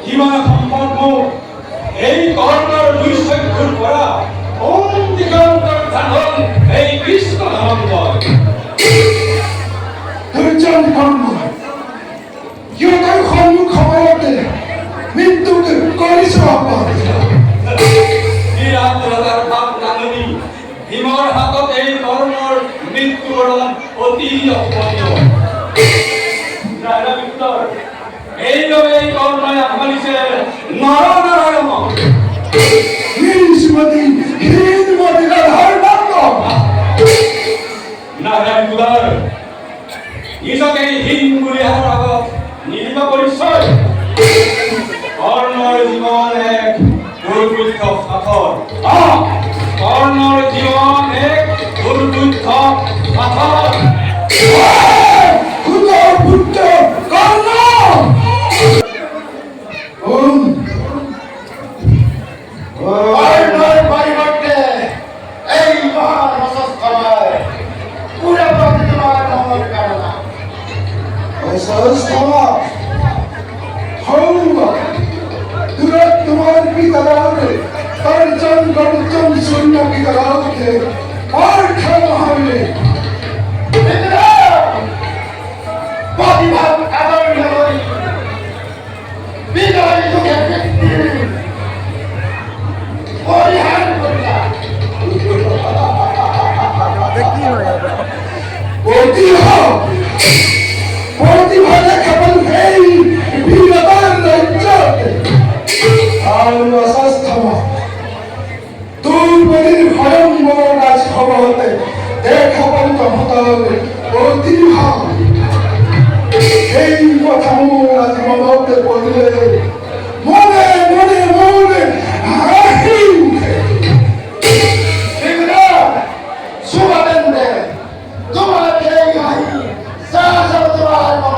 ইমান সম্পন্ন এই কর্ণৰ দুই চক্ষুৰ পৰা দিগন্তৰ ধাৰণ এই কৃষ্ণ নামত দুজন কৰ্ম সিহঁতৰ সন্মুখতে মৃত্যুকে কৰিছো বিৰাটৰ ভাৱ নাঙনি ভীমৰ হাতত এই কৰ্মৰ মৃত্যুবৰণ অতি অপনীয় এইভাবে এই কর্ণয় আহ্বানিছে নরনারায়ণ নারায়ণ কুলার নিজকে হীন বুলি হাতৰ আগত নিলিত পৰিচয় কৰ্ণৰ জীৱন এক দুৰ্বৃত্ত পাথৰ কৰ্ণৰ জীৱন এক দুৰ্বৃত্ত পাথৰ তোমার পিতাকে অর্জন করছেন শূন্য পিতাকে আর খেলা হবে প্রতিভাব আদর নগরী বিজয় যুগের ব্যক্তি পরিহার করিয়া প্রতিভাবে কেবল এই বীরতার রাজ্যতে আর অসস্থম দুর্বলীর ভয়ঙ্কর রাজ খবরতে দেখাবল তমতাল প্রতিভা এই কথা আজ মনতে পড়লে মনে মনে মনে হাসি উঠে সুবাদেন্দে তোমার এই হাই সাহস তোমার